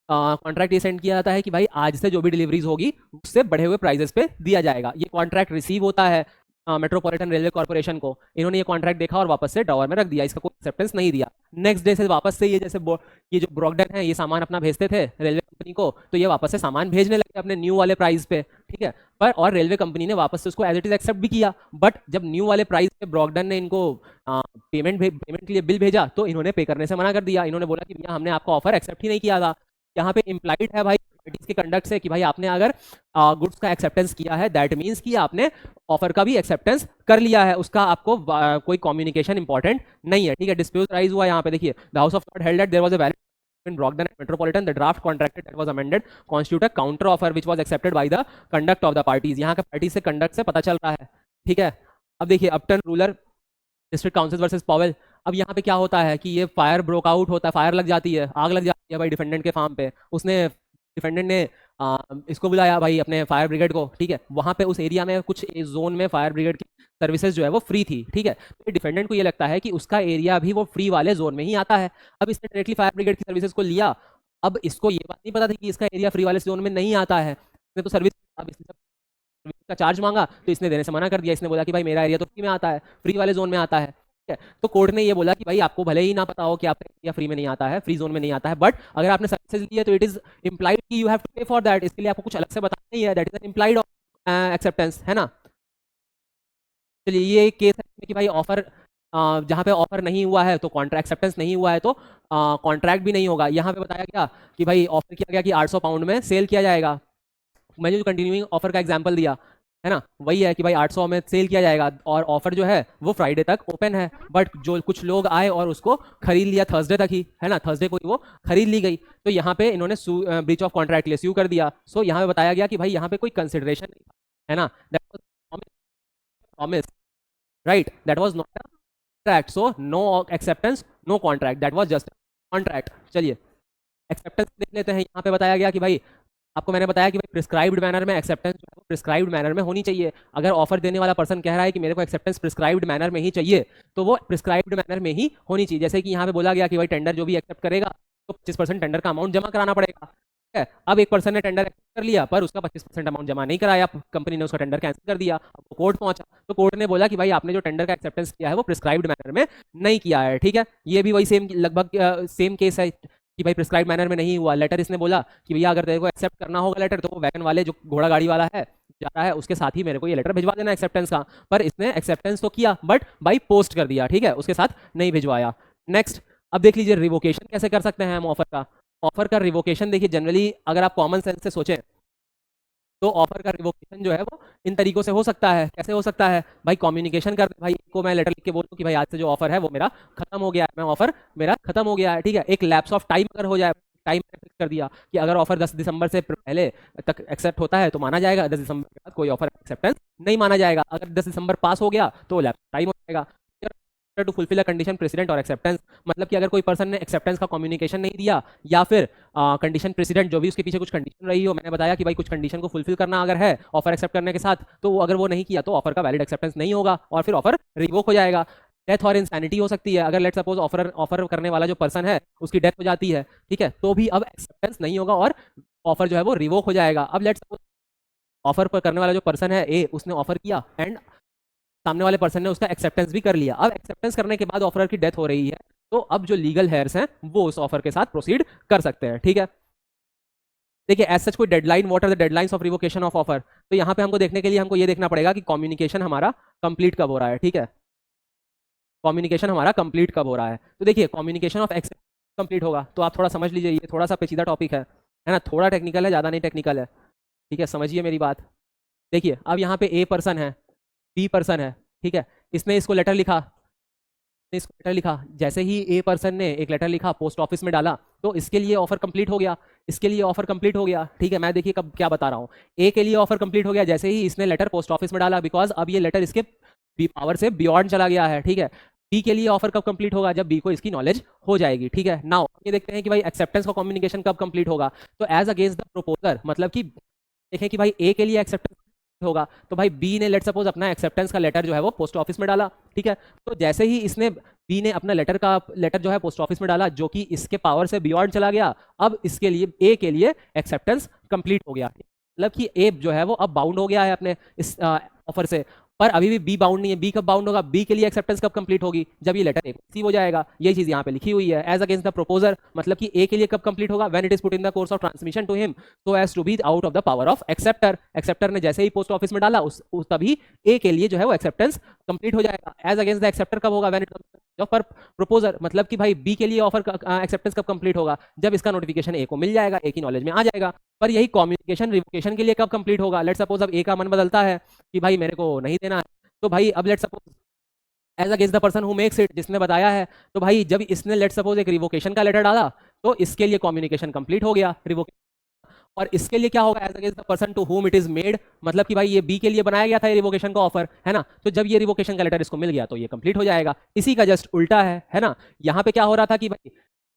कॉन्ट्रैक्ट ये सेंड किया जाता है कि भाई आज से जो भी डिलीवरीज होगी उससे बढ़े हुए प्राइजेस पे दिया जाएगा। ये कॉन्ट्रैक्ट रिसीव होता है मेट्रोपॉलिटन रेलवे कॉर्पोरेशन को, इन्होंने ये कॉन्ट्रैक्ट देखा और वापस से ड्रॉवर में रख दिया, इसका कोई एक्सेप्टेंस नहीं दिया। नेक्स्ट डे से वापस से ये जैसे ये जो ब्रॉगडन है ये सामान अपना भेजते थे रेलवे कंपनी को, तो ये वापस से सामान भेजने लगे अपने न्यू वाले प्राइस पे। ठीक है, पर और रेलवे कंपनी ने वापस से उसको एज इट इज एक्सेप्ट भी किया, बट जब न्यू वाले प्राइस पे ब्रॉगडन ने इनको पेमेंट के लिए बिल भेजा तो इन्होंने पे करने से मना कर दिया। इन्होंने बोला कि भैया हमने आपका ऑफर एक्सेप्ट ही नहीं किया था। यहाँ पे इम्प्लाइड है भाई के कंडक्ट से कि भाई आपने अगर गुड्स का एक्सेप्टेंस किया है, दैट मीन्स कि आपने ऑफर का भी एक्सेप्टेंस कर लिया है, उसका आपको कोई कम्युनिकेशन इंपॉर्टेंट नहीं है। ठीक है, डिस्प्यूट राइज हुआ यहाँ पे, देखिए the House of Lord held that there was a valid in Brogden and Metropolitan, the draft contracted that was amended constitute a counter offer which was accepted by the conduct of the parties। यहाँ का party से conduct से पता चल रहा है। ठीक है, अब देखिए Upton rural district council versus Powell. अब यहाँ पे क्या होता है कि ये फायर ब्रोक आउट होता है, फायर लग जाती है, आग लग जाती है भाई डिफेंडेंट के फार्म पे। उसने डिफेंडेंट ने इसको बुलाया भाई अपने फायर ब्रिगेड को। ठीक है, वहाँ पे उस एरिया में कुछ जोन में फायर ब्रिगेड की सर्विसेज जो है वो फ्री थी। ठीक है, तो डिफेंडेंट को ये लगता है कि उसका एरिया भी वो फ्री वाले जोन में ही आता है। अब इसने डायरेक्टली फायर ब्रिगेड की सर्विसेज को लिया, अब इसको ये बात नहीं पता थी कि इसका एरिया फ्री वाले जोन में नहीं आता है। इसने तो सर्विस, अब इसने का चार्ज मांगा तो इसने देने से मना कर दिया। इसने बोला कि भाई मेरा एरिया तो फ्री में आता है, फ्री वाले जोन में आता है। ठीक है, तो कोर्ट ने ये बोला कि भाई आपको भले ही ना पता हो कि आपका एरिया फ्री में नहीं आता है, फ्री जोन में नहीं आता है, बट अगर आपने सर्विसेज ली है तो इट इज इम्प्लाइड कि यू हैव टू पे फॉर दैट, इसके लिए आपको कुछ अलग से बताना नहीं है, that is N implied acceptance, है ना। चलिए ये केस है कि भाई ऑफर जहाँ पे ऑफर नहीं हुआ है तो कॉन्ट्रैक्ट एक्सेप्टेंस नहीं हुआ है तो कॉन्ट्रैक्ट भी नहीं होगा। यहाँ पे बताया गया कि भाई ऑफर किया गया कि 800 पाउंड में सेल किया जाएगा। मैंने जो कंटिन्यूइंग ऑफर का एग्जांपल दिया है ना, वही है कि भाई 800 में सेल किया जाएगा और ऑफर जो है वो फ्राइडे तक ओपन है, बट जो कुछ लोग आए और उसको खरीद लिया थर्सडे तक ही, है ना, थर्सडे को ही वो खरीद ली गई, तो यहाँ पे इन्होंने ब्रीच ऑफ कॉन्ट्रैक्ट लिए स्यू कर दिया। सो यहाँ पे बताया गया कि भाई यहाँ पे कोई कंसिडरेशन नहीं था, है ना, that was promise, right, that was not a contract, so no acceptance no contract, that was just contract. चलिए एक्सेप्टेंस देख लेते हैं। यहाँ पे बताया गया कि भाई आपको मैंने बताया कि भाई प्रिस्क्राइब्ड मैनर में एक्सेप्टेंस जो है वो प्रिस्क्राइब्ड मैनर में होनी चाहिए। अगर ऑफर देने वाला पर्सन कह रहा है कि मेरे को एक्सेप्टेंस प्रिस्क्राइब्ड मैनर में ही चाहिए तो वो प्रिस्क्राइब्ड मैनर में ही होनी चाहिए। जैसे कि यहाँ पे बोला गया कि भाई टेंडर जो भी एक्सेप्ट करेगा तो 25% टेंडर का अमाउंट जमा कराना पड़ेगा, ठीक है। अब एक पर्सन ने टेंडर एक्सेप्ट कर लिया पर उसका 25% अमाउंट जमा नहीं कराया, कंपनी ने उसका टेंडर कैंसिल कर दिया। अब वो कोर्ट पहुंचा तो कोर्ट ने बोला कि भाई आपने जो टेंडर का एक्सेप्टेंस किया है वो प्रिस्क्राइब्ड मैनर में नहीं किया है, ठीक है। ये भी वही सेम लगभग सेम केस है कि भाई प्रिस्क्राइब मैनर में नहीं हुआ। लेटर इसने बोला कि भैया अगर तेरे को एक्सेप्ट करना होगा लेटर तो वो वैगन वाले जो घोड़ा गाड़ी वाला है जा रहा है उसके साथ ही मेरे को ये लेटर भिजवा देना एक्सेप्टेंस का। पर इसने एक्सेप्टेंस तो किया बट बाई पोस्ट कर दिया, ठीक है, उसके साथ नहीं भिजवाया। नेक्स्ट, अब देख लीजिए रिवोकेशन कैसे कर सकते हैं हम ऑफर का। ऑफर का रिवोकेशन देखिए जनरली अगर आप कॉमन सेंस से सोचें तो ऑफर का रिवोकेशन जो है वो इन तरीकों से हो सकता है। कैसे हो सकता है भाई, कम्युनिकेशन कर भाई को मैं लेटर लिख के बोलूं कि भाई आज से जो ऑफर है वो मेरा खत्म हो गया है, मैं ऑफर मेरा खत्म हो गया है, ठीक है। एक लैप्स ऑफ टाइम अगर हो जाए, टाइम फिक्स कर दिया कि अगर ऑफर 10 दिसंबर से पहले तक एक्सेप्ट होता है तो माना जाएगा, 10 दिसंबर के बाद कोई ऑफर एक्सेप्टेंस नहीं माना जाएगा। अगर 10 दिसंबर पास हो गया तो लैप्स टाइम हो जाएगा। To fulfil a condition precedent और एक्सेप्टेंस, मतलब कि अगर कोई पर्सन ने एक्सेप्टेंस का कम्युनिकेशन नहीं दिया या फिर कंडीशन प्रेसिडेंट जो भी उसके पीछे कुछ कंडीशन रही हो, मैंने बताया कि भाई कुछ कंडीशन को फुलफिल करना अगर है ऑफर एक्सेप्ट करने के साथ तो वो अगर वो नहीं किया तो ऑफर का वैलिड एक्सेप्टेंस नहीं होगा और फिर ऑफर रिवोक हो जाएगा। डेथ और इंसैनिटी हो सकती है, अगर लेट सपोज ऑफर ऑफर करने वाला जो पर्सन है उसकी डेथ हो जाती है, ठीक है, तो भी अब एक्सेप्टेंस नहीं होगा और ऑफर जो है वो रिवोक हो जाएगा। अब लेट सपोज ऑफर पर करने वाला जो पर्सन है ए, उसने ऑफर किया एंड सामने वाले पर्सन ने उसका एक्सेप्टेंस भी कर लिया। अब एक्सेप्टेंस करने के बाद ऑफर की डेथ हो रही है तो अब जो लीगल हेयर्स हैं वो उस ऑफर के साथ प्रोसीड कर सकते हैं, ठीक है। देखिए एज सच कोई deadline, what are the deadlines of revocation of offer, तो यहाँ पे हमको देखने के लिए हमको ये देखना पड़ेगा कि कम्युनिकेशन हमारा कंप्लीट कब हो रहा है, ठीक है। कम्युनिकेशन हमारा कंप्लीट कब हो रहा है, तो देखिए कम्युनिकेशन ऑफ एक्सेप्टेंस कंप्लीट होगा तो आप थोड़ा समझ लीजिए, ये थोड़ा सा पेचीदा टॉपिक है ना, थोड़ा टेक्निकल है, ज़्यादा नहीं टेक्निकल है, ठीक है, समझिए मेरी बात। देखिए अब यहाँ पे ए पर्सन है, बी पर्सन है, ठीक है, इसने इसको लेटर लिखा, इसको लेटर लिखा, जैसे ही ए पर्सन ने एक लेटर लिखा पोस्ट ऑफिस में डाला तो इसके लिए ऑफर कंप्लीट हो गया, इसके लिए ऑफर कंप्लीट हो गया, ठीक है। मैं देखिए कब क्या बता रहा हूँ, ए के लिए ऑफर कंप्लीट हो गया जैसे ही इसने लेटर पोस्ट ऑफिस में डाला, बिकॉज अब ये लेटर इसके पावर से बियॉन्ड चला गया है, ठीक है। बी के लिए ऑफर कब कंप्लीट होगा, जब बी को इसकी नॉलेज हो जाएगी, ठीक है। नाउ ये देखते हैं कि भाई एक्सेप्टेंस का कम्युनिकेशन कब कंप्लीट होगा, तो एज अगेंस्ट द प्रोपोजर, मतलब कि देखें कि भाई ए के लिए एक्सेप्टेंस होगा तो भाई बी ने लेट सपोज अपना एक्सेप्टेंस का लेटर जो है वो पोस्ट ऑफिस में डाला, ठीक है। तो जैसे ही इसने बी ने अपना लेटर जो है पोस्ट ऑफिस में डाला जो कि इसके पावर से बियॉन्ड चला गया, अब इसके लिए ए के लिए एक्सेप्टेंस कंप्लीट हो गया, मतलब कि ए जो है वो अब बाउंड हो गया है अपने इस ऑफर से, पर अभी भी बी बाउंड नहीं है। बी कब बाउंड होगा, बी के लिए एक्सेप्टेंस कब कंप्लीट होगी, जब ये लेटर रिसीव हो जाएगा। यही चीज यहाँ पे लिखी हुई है, एज अगेंस्ट द प्रोपोजर, मतलब कि ए के लिए कब कंप्लीट होगा, when it is put in the course of transmission to him so as to be out of the power of acceptor. Acceptor ने जैसे ही पोस्ट ऑफिस में डाला उस तभी ए के लिए जो है वो एक्सेप्टेंस कंप्लीट हो जाएगा। एज अगेंस्ट द एक्सेप्टर कब होगा, व्हेन इट पर प्रोपोजर, मतलब कि भाई बी के लिए ऑफर एक्सेप्टेंस कब कंप्लीट होगा, जब इसका नोटिफिकेशन ए को मिल जाएगा, ए की नॉलेज में आ जाएगा। पर यही कम्युनिकेशन रिवोकेशन के लिए कब कंप्लीट होगा, लेट सपोज अब ए का मन बदलता है कि भाई मेरे को नहीं देना है, तो भाई अब let suppose as against the person who makes it, जिसने बताया है, तो भाई जब इसने लेट सपोज एक रिवोकेशन का लेटर डाला तो इसके लिए कम्युनिकेशन कंप्लीट हो गया रिवोकेशन। और इसके लिए क्या होगा, as against the person to whom it is made, मतलब कि भाई ये बी के लिए बनाया गया था ये रिवोकेशन का ऑफर, है ना, तो जब ये रिवोकेशन का लेटर इसको मिल गया तो ये कंप्लीट हो जाएगा। इसी का जस्ट उल्टा है ना। यहाँ पे क्या हो रहा था कि भाई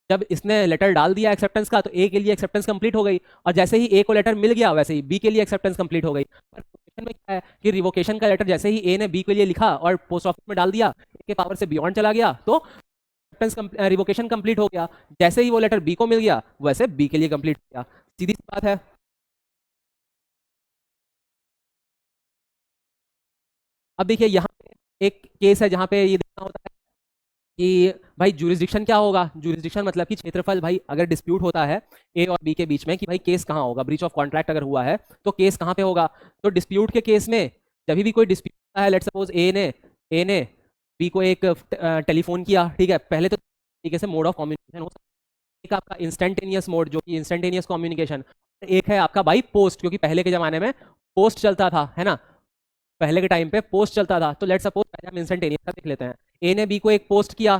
जब इसने लेटर डाल दिया एक्सेप्टेंस का तो ए के लिए एक्सेप्टेंस कंप्लीट हो गई, और जैसे ही ए को लेटर मिल गया वैसे ही बी के लिए एक्सेप्टेंस कंप्लीट हो गई। पर रिवोकेशन में क्या है कि रिवोकेशन का लेटर जैसे ही ए ने बी के लिए लिखा और पोस्ट ऑफिस में डाल दिया, ए के पावर से बियॉन्ड चला गया तो रिवोकेशन कंप्लीट हो गया। जैसे ही वो लेटर बी को मिल गया वैसे बी के लिए कंप्लीट हो गया, सीधी सी बात है। अब देखिए यहाँ पे एक केस है जहाँ पे ये देखना होता है कि भाई जुरिस्डिक्शन क्या होगा। जुरिस्डिक्शन मतलब कि क्षेत्रफल। भाई अगर डिस्प्यूट होता है ए और बी के बीच में कि भाई केस कहाँ होगा, ब्रीच ऑफ कॉन्ट्रैक्ट अगर हुआ है तो केस कहाँ पे होगा, तो डिस्प्यूट के केस में जब भी कोई डिस्प्यूट होता है, लेट सपोज ए ने बी को एक टेलीफोन किया, ठीक है, पहले तो तरीके से मोड ऑफ कम्युनिकेशन हो सकता है। एक आपका इंस्टेंटेनियस मोड जो कि इंस्टेंटेनियस कम्युनिकेशन, एक है आपका बाई पोस्ट, क्योंकि पहले के जमाने में पोस्ट चलता था, है ना, पहले के टाइम पे पोस्ट चलता था। तो लेट सपोज पहले हम इंस्टेंटेनियस का देख लेते हैं। ए ने बी को एक पोस्ट किया,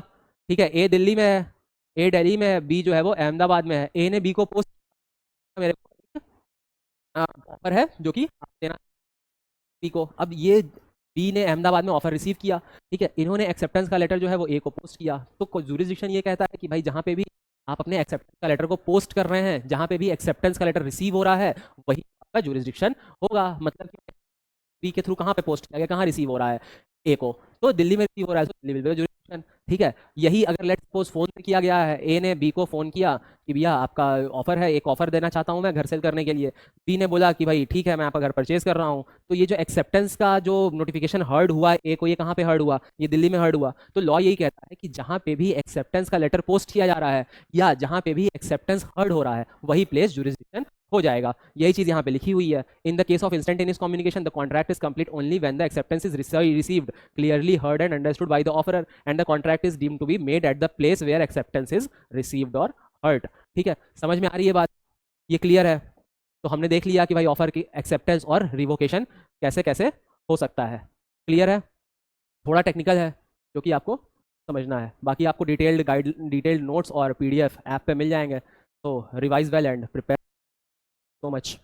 ठीक है, ए दिल्ली में है, ए दिल्ली में है, बी जो है वो अहमदाबाद में है। ए ने बी को पोस्ट, मेरे को ऑफर है जो कि आप देना बी को। अब ये बी ने अहमदाबाद में ऑफर रिसीव किया, ठीक है, इन्होंने एक्सेप्टेंस का लेटर जो है वो ए को पोस्ट किया। तो जुरिसडिक्शन ये कहता है कि भाई जहाँ पे भी आप अपने एक्सेप्टेंस का लेटर को पोस्ट कर रहे हैं, जहाँ पे भी एक्सेप्टेंस का लेटर रिसीव हो रहा है, वही आपका जुरिसडिक्शन होगा। मतलब कि बी के थ्रू कहाँ पे पोस्ट किया गया, कहाँ रिसीव हो रहा है, ए को, तो दिल्ली में रिसीव हो रहा है, तो दिल्ली में जुरिसडिक्शन, ठीक है। यही अगर लेट्स सपोज फोन पे किया गया है, ए ने बी को फोन किया कि भैया आपका ऑफर है, एक ऑफर देना चाहता हूँ मैं घर सेल करने के लिए। बी ने बोला कि भाई ठीक है मैं आपका घर परचेज कर रहा हूँ। तो ये जो एक्सेप्टेंस का जो नोटिफिकेशन हर्ड हुआ है ए को, ये कहाँ पे हर्ड हुआ, ये दिल्ली में हर्ड हुआ। तो लॉ यही कहता है कि जहाँ पे भी एक्सेप्टेंस का लेटर पोस्ट किया जा रहा है या जहाँ पे भी एक्सेप्टेंस हर्ड हो रहा है, वही प्लेस जुरिसडिक्शन हो जाएगा। यही चीज यहाँ पे लिखी हुई है। In the case of instantaneous communication the contract is complete only when the acceptance is received clearly heard and understood by the offerer and the contract is deemed to be made at the place where acceptance is received और heard. ठीक है, समझ में आ रही है बात, ये clear है। तो हमने देख लिया कि भाई ऑफर की एक्सेप्टेंस और रिवोकेशन कैसे कैसे हो सकता है। क्लियर है, थोड़ा टेक्निकल है जो कि आपको समझना है। बाकी आपको डिटेल्ड नोट्स और पीडीएफ ऐप पे मिल जाएंगे। तो revise well and prepare so much.